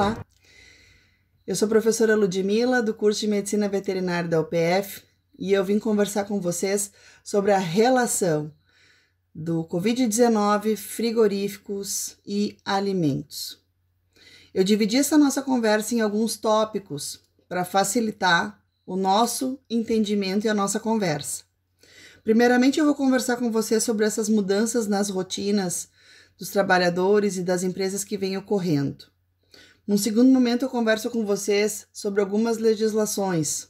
Olá, eu sou a professora Ludmila, do curso de Medicina Veterinária da UPF, e eu vim conversar com vocês sobre a relação do Covid-19, frigoríficos e alimentos. Eu dividi essa nossa conversa em alguns tópicos para facilitar o nosso entendimento e a nossa conversa. Primeiramente, eu vou conversar com vocês sobre essas mudanças nas rotinas dos trabalhadores e das empresas que vêm ocorrendo. Num segundo momento, eu converso com vocês sobre algumas legislações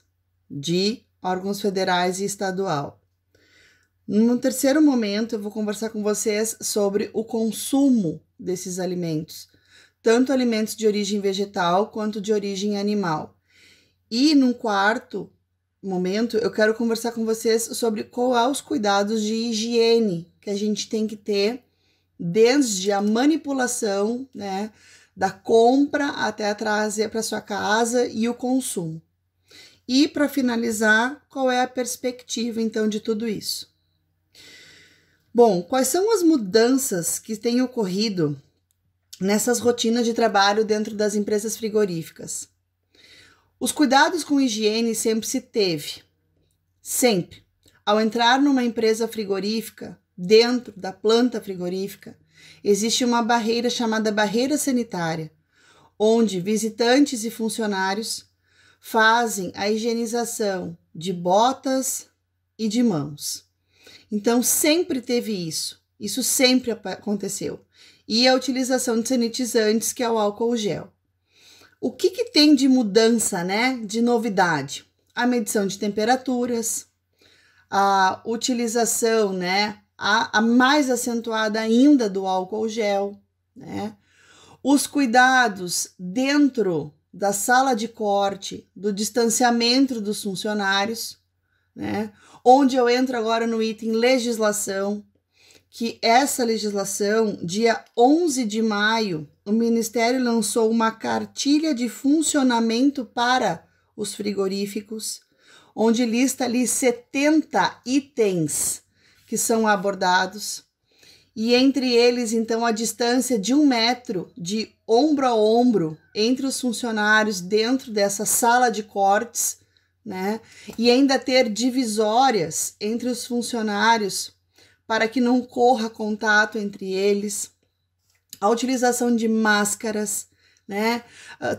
de órgãos federais e estadual. Num terceiro momento, eu vou conversar com vocês sobre o consumo desses alimentos, tanto alimentos de origem vegetal quanto de origem animal. E num quarto momento, eu quero conversar com vocês sobre quais os cuidados de higiene que a gente tem que ter desde a manipulação, da compra até trazer para sua casa e o consumo. E para finalizar, qual é a perspectiva então de tudo isso? Bom, quais são as mudanças que têm ocorrido nessas rotinas de trabalho dentro das empresas frigoríficas? Os cuidados com higiene sempre se teve. Sempre. Ao entrar numa empresa frigorífica, dentro da planta frigorífica, existe uma barreira chamada barreira sanitária, onde visitantes e funcionários fazem a higienização de botas e de mãos. Então, sempre teve isso sempre aconteceu. E a utilização de sanitizantes, que é o álcool gel. O que tem de mudança, de novidade? A medição de temperaturas, a utilização, a mais acentuada ainda do álcool gel, os cuidados dentro da sala de corte, do distanciamento dos funcionários, onde eu entro agora no item legislação, que essa legislação, dia 11 de maio, o Ministério lançou uma cartilha de funcionamento para os frigoríficos, onde lista ali 70 itens que são abordados, e entre eles, então, a distância de 1 metro de ombro a ombro entre os funcionários dentro dessa sala de cortes, e ainda ter divisórias entre os funcionários para que não corra contato entre eles, a utilização de máscaras,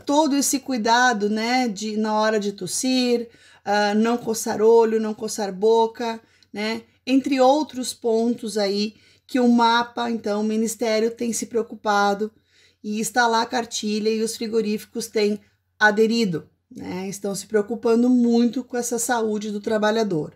todo esse cuidado, na hora de tossir, não coçar olho, não coçar boca, entre outros pontos aí que o mapa, então, o Ministério tem se preocupado e está lá a cartilha e os frigoríficos têm aderido, estão se preocupando muito com essa saúde do trabalhador.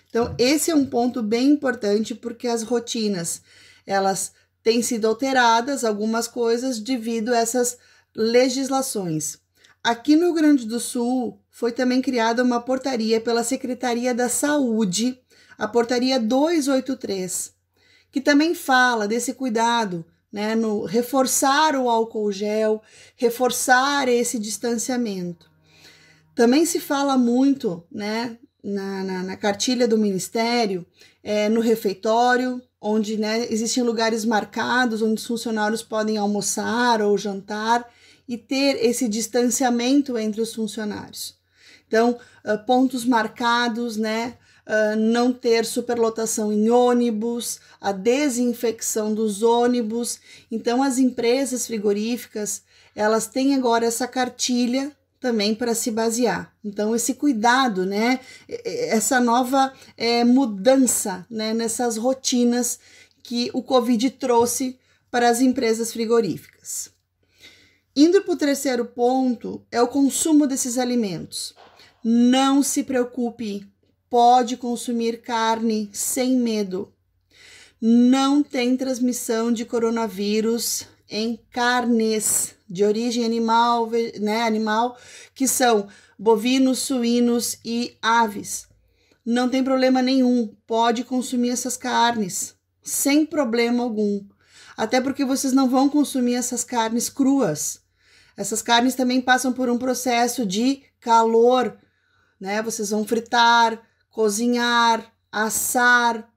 Então, esse é um ponto bem importante porque as rotinas, elas têm sido alteradas, algumas coisas, devido a essas legislações. Aqui no Rio Grande do Sul, foi também criada uma portaria pela Secretaria da Saúde, a portaria 283, que também fala desse cuidado, no reforçar o álcool gel, reforçar esse distanciamento. Também se fala muito, na cartilha do Ministério, no refeitório, onde existem lugares marcados, onde os funcionários podem almoçar ou jantar e ter esse distanciamento entre os funcionários. Então, pontos marcados, não ter superlotação em ônibus, a desinfecção dos ônibus. Então, as empresas frigoríficas, elas têm agora essa cartilha também para se basear. Então, esse cuidado, essa nova mudança, nessas rotinas que o Covid trouxe para as empresas frigoríficas. Indo para o terceiro ponto, é o consumo desses alimentos. Não se preocupe, pode consumir carne sem medo. Não tem transmissão de coronavírus em carnes de origem animal, animal, que são bovinos, suínos e aves. Não tem problema nenhum, pode consumir essas carnes, sem problema algum. Até porque vocês não vão consumir essas carnes cruas. Essas carnes também passam por um processo de calor, Vocês vão fritar, cozinhar, assar,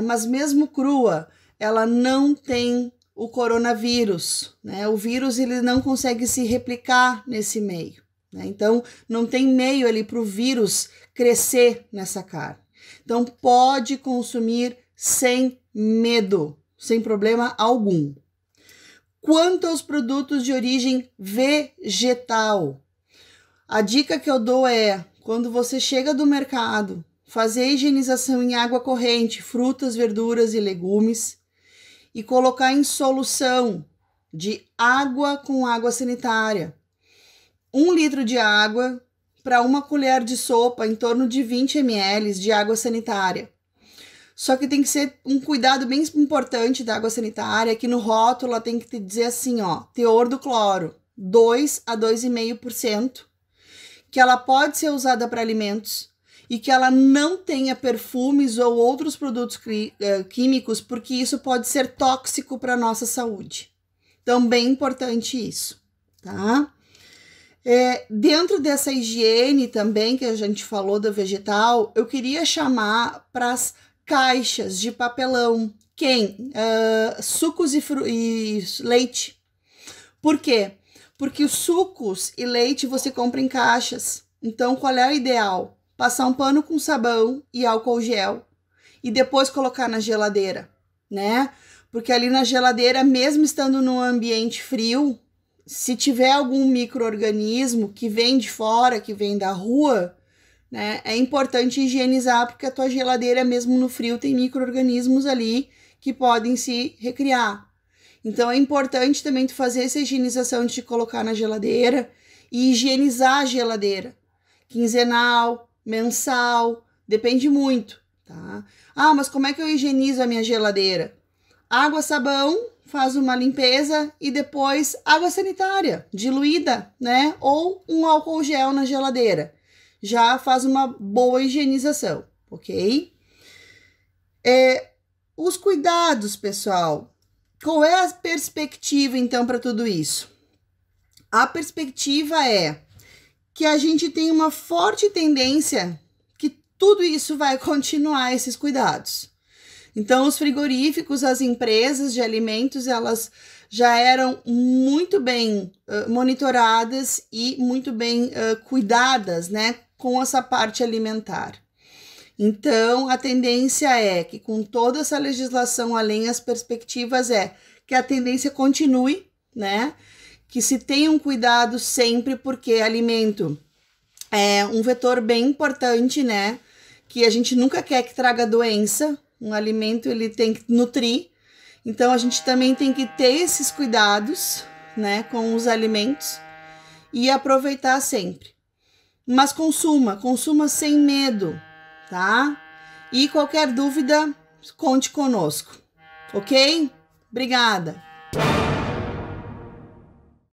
mas mesmo crua, ela não tem o coronavírus, né? O vírus ele não consegue se replicar nesse meio, né? Então não tem meio ali para o vírus crescer nessa carne. Então pode consumir sem medo, sem problema algum. Quanto aos produtos de origem vegetal, a dica que eu dou é, quando você chega do mercado, fazer a higienização em água corrente, frutas, verduras e legumes, e colocar em solução de água com água sanitária. 1 litro de água para 1 colher de sopa, em torno de 20 ml de água sanitária. Só que tem que ser um cuidado bem importante da água sanitária, que no rótulo ela tem que dizer assim, ó, teor do cloro, 2 a 2,5%, que ela pode ser usada para alimentos e que ela não tenha perfumes ou outros produtos químicos, porque isso pode ser tóxico para a nossa saúde. Então, bem importante isso, tá? Dentro dessa higiene também, que a gente falou da vegetal, eu queria chamar para as caixas de papelão, sucos e leite. Por quê? Porque os sucos e leite você compra em caixas. Então, qual é o ideal? Passar um pano com sabão e álcool gel e depois colocar na geladeira, né? Porque ali na geladeira, mesmo estando num ambiente frio, se tiver algum micro-organismo que vem de fora, que vem da rua, né, é importante higienizar, porque a tua geladeira, mesmo no frio, tem micro-organismos ali que podem se recriar. Então, é importante também tu fazer essa higienização antes de colocar na geladeira e higienizar a geladeira. Quinzenal, mensal, depende muito, tá? Ah, mas como é que eu higienizo a minha geladeira? Água, sabão, faz uma limpeza e depois água sanitária, diluída, né? Ou um álcool gel na geladeira. Já faz uma boa higienização, ok? Os cuidados, pessoal. Qual é a perspectiva, então, para tudo isso? A perspectiva é que a gente tem uma forte tendência que tudo isso vai continuar, esses cuidados. Então, os frigoríficos, as empresas de alimentos, elas já eram muito bem monitoradas e muito bem cuidadas, né, com essa parte alimentar. Então, a tendência é que com toda essa legislação, além as perspectivas é que a tendência continue, né, que se tenha um cuidado sempre, porque alimento é um vetor bem importante, né, que a gente nunca quer que traga doença. Um alimento, ele tem que nutrir, então a gente também tem que ter esses cuidados, né, com os alimentos e aproveitar sempre. Mas consuma sem medo, tá? E qualquer dúvida, conte conosco, ok? Obrigada!